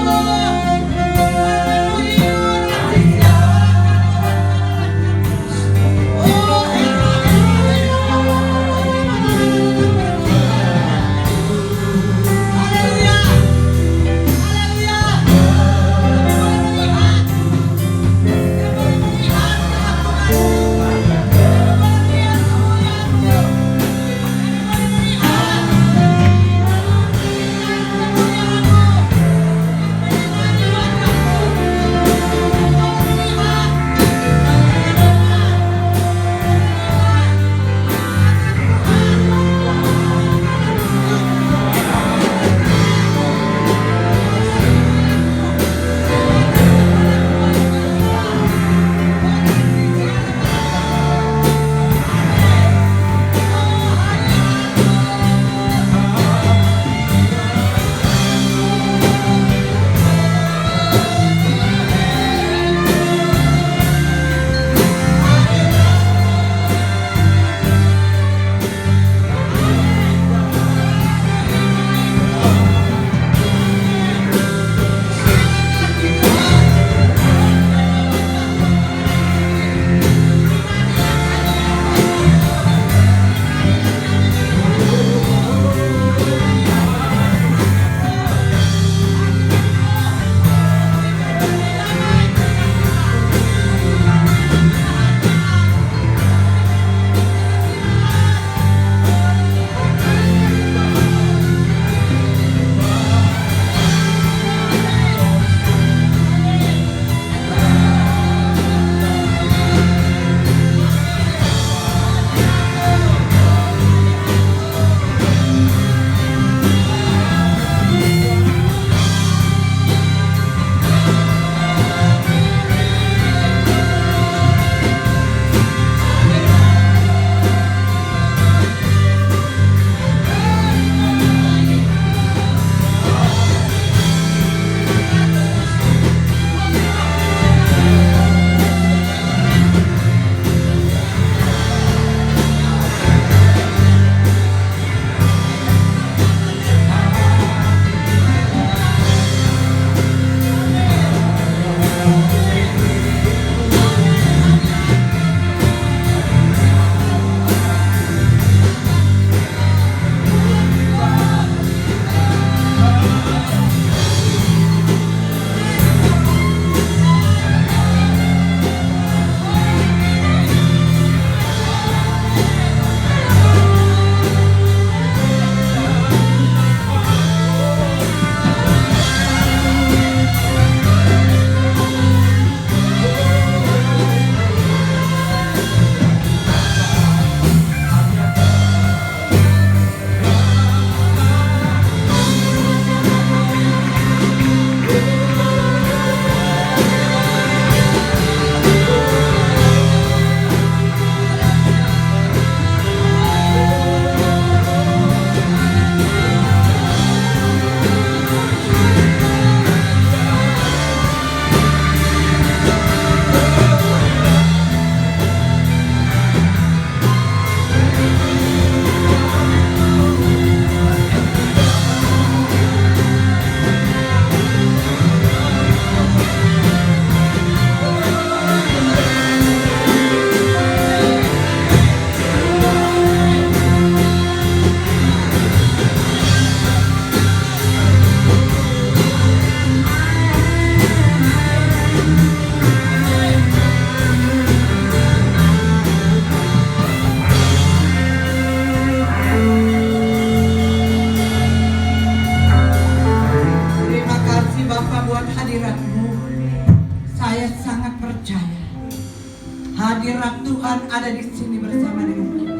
Tuhan ada di sini bersama dengan kita.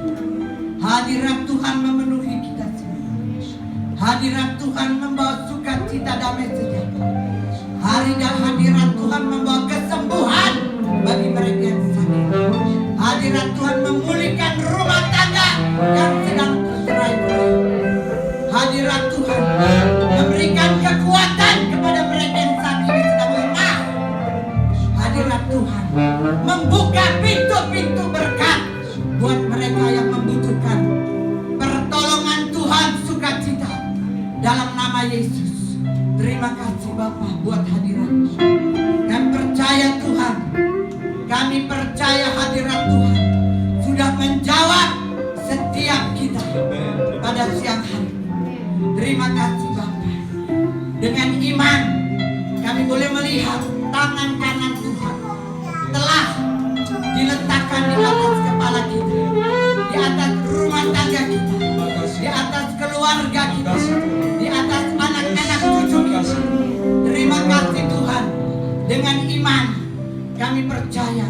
Hadirat Tuhan memenuhi kita semua. Hadirat Tuhan membawa sukacita, damai sejahtera. Hadirat Tuhan membawa kesembuhan bagi mereka yang sakit. Hadirat Tuhan memulihkan rumah tangga yang sedang tercerai-berai. Hadirat Tuhan memberikan kekuatan kepada mereka yang saat ini sedang lemah. Hadirat Tuhan membuka pintu-pintu berkat buat mereka yang membutuhkan pertolongan Tuhan, sukacita dalam nama Yesus. Terima kasih Bapa buat hadirat. Dan percaya Tuhan, kami percaya hadirat Tuhan sudah menjawab setiap kita pada siang hari. Terima kasih Bapa. Dengan iman kami boleh melihat tangan kanan Tuhan telah diletakkan di atas kepala kita, di atas rumah tangga kita, di atas keluarga kita, di atas anak-anak cucu kita. Terima kasih Tuhan. Dengan iman kami percaya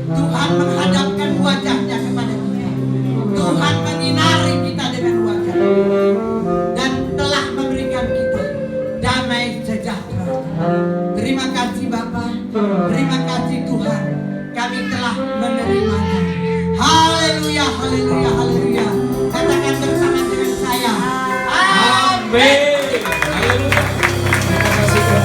Tuhan menghadapkan wajahnya kepada kita. Tuhan menyinari kita dengan wajah dan telah memberikan kita damai sejahtera. Terima kasih Bapa. Terima kasih Tuhan. Kami telah menerimanya. Haleluya, haleluya, haleluya. Katakan bersama dengan saya. Amin. Haleluya. Terima kasih Tuhan.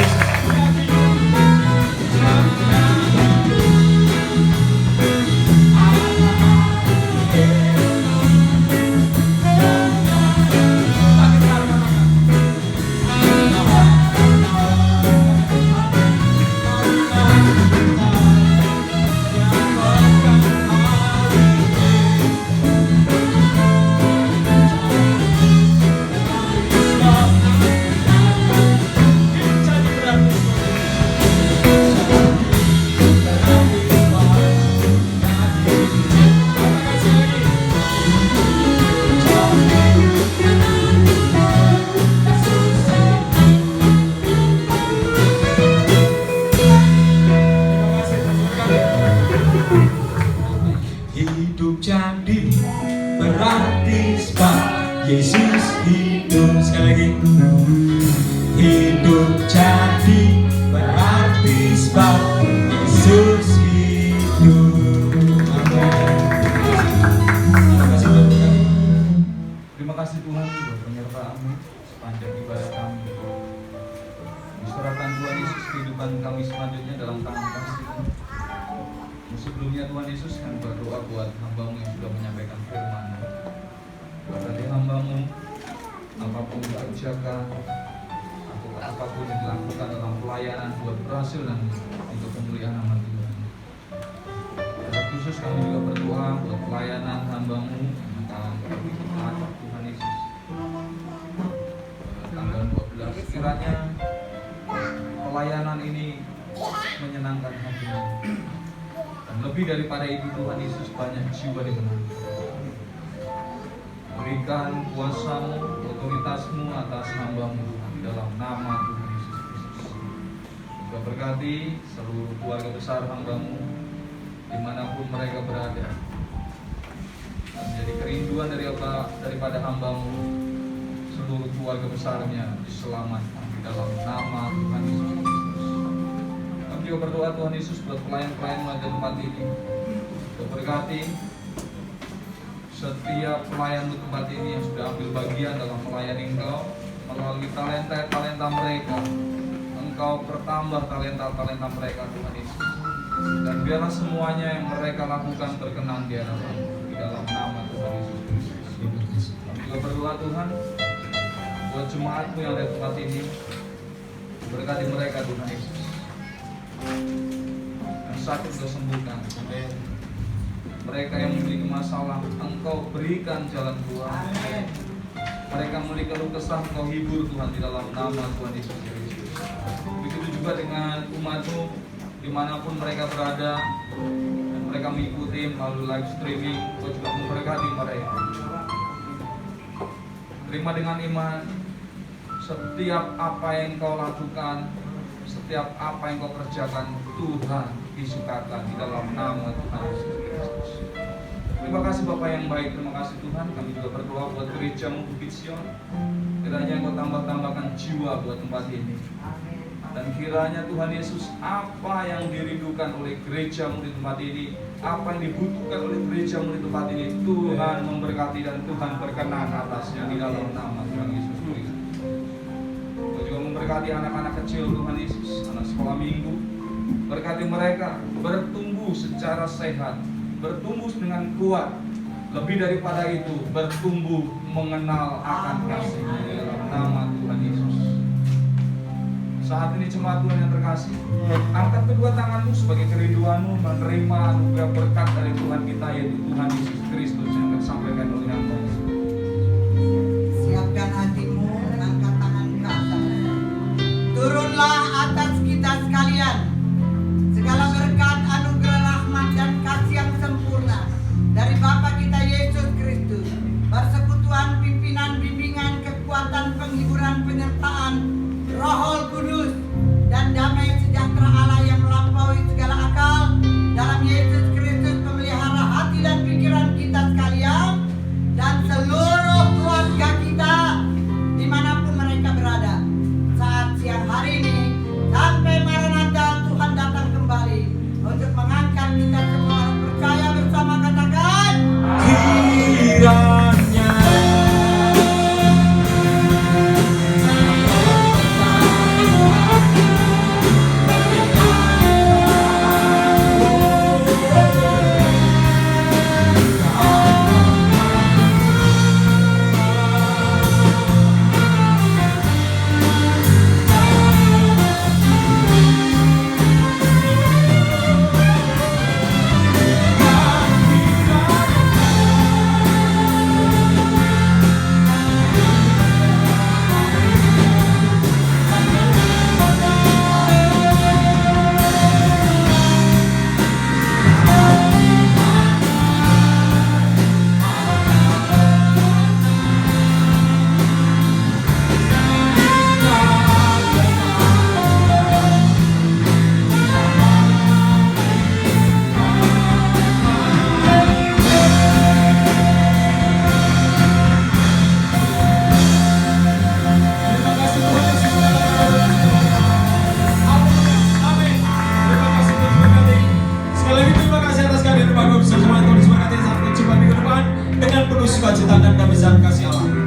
Hidup jadi berarti sebab Yesus hidup. Sekali lagi. Hidup jadi berarti sebab Yesus hidup. Amin. Terima kasih Tuhan. Terima kasih Tuhan buat penyertaan-Mu sepanjang ibadah kami. Diserahkan Tuhan Yesus kehidupan kami selanjutnya dalam tangan kasih-Mu. Sebelumnya Tuhan Yesus kami berdoa buat hamba-Mu yang sudah menyampaikan firman-Mu. Berkati hamba-Mu, apapun dikerjakan atau apapun yang dilakukan dalam pelayanan buat berhasil dan untuk pemulihan nama Tuhan. Dan khusus kami juga berdoa buat pelayanan hamba-Mu tentang Tuhan Yesus. Tanggal 12 kiranya pelayanan ini menyenangkan hati-Mu. Dan lebih daripada itu Tuhan Yesus banyak jiwa dimenangkan. Berikan kuasa-Mu, otoritas-Mu atas hamba-Mu Tuhan dalam nama Tuhan Yesus Kristus. Juga berkati seluruh keluarga besar hamba-Mu dimanapun mereka berada. Dan menjadi kerinduan daripada hamba-Mu seluruh keluarga besarnya diselamatkan di dalam nama Tuhan Yesus Kristus. Kami juga berdoa Tuhan Yesus buat pelayan-pelayan di tempat ini. Kita berkati setiap pelayan di tempat ini yang sudah ambil bagian dalam melayani Engkau melalui talenta mereka. Engkau pertambah talenta mereka Tuhan Yesus. Dan biarlah semuanya yang mereka lakukan berkenan di hadapan-Mu di dalam nama Tuhan Yesus Kristus. Kami juga berdoa Tuhan buat jemaat-Mu yang ada di tempat ini. Berkati mereka Tuhan Yesus. Yang sakit Engkau sembuhkan. Mereka yang memiliki masalah Engkau berikan jalan keluar. Mereka memiliki keluh kesah Engkau hibur Tuhan di dalam nama Tuhan Yesus Kristus. Begitu juga dengan umat-Mu dimanapun mereka berada dan mereka mengikuti melalui live streaming. Engkau juga memberkati mereka. Terima dengan iman setiap apa yang Engkau lakukan, setiap apa yang Kau kerjakan Tuhan seperti sukata di dalam nama Tuhan Yesus Kristus. Terima kasih Bapak yang baik, terima kasih Tuhan. Kami juga berdoa buat gereja-Mu Bukit Sion. Kiranya Engkau tambah-tambahkan jiwa buat tempat ini. Dan kiranya Tuhan Yesus, apa yang dirindukan oleh gereja-Mu di tempat ini, apa yang dibutuhkan oleh gereja-Mu di tempat ini, Tuhan memberkati dan Tuhan berkenan atasnya di dalam nama Tuhan Yesus Kristus. Kau juga memberkati anak-anak kecil Tuhan Yesus, anak sekolah minggu. Berkati mereka bertumbuh secara sehat, bertumbuh dengan kuat. Lebih daripada itu, bertumbuh mengenal akan kasih di dalam nama Tuhan Yesus. Saat ini jemaat Tuhan yang terkasih, angkat kedua tanganmu sebagai kerinduanmu menerima anugerah berkat dari Tuhan kita, yaitu Tuhan Yesus Kristus yang tersampaikan oleh hamba. Siapkan hatimu, angkat tangan ke atas. Turunlah atas kita sekalian segala berkat, anugerah, rahmat, dan kasih yang sempurna dari Bapa kita Yesus Kristus, persekutuan, pimpinan, bimbingan, kekuatan, penghiburan, penyertaan Roh Kudus, dan damai sejahtera Allah yang melampaui segala akal dalam Yesus Kristus memelihara hati dan pikiran kita sekalian dan seluruh keluarga kita dimanapun mereka berada saat siang hari ini sampai Maranatha Tuhan datang kembali untuk mengangkat kita semua. Orang percaya bersama katakan Kiranya dengan penuh sukacita dan damai kasih Allah.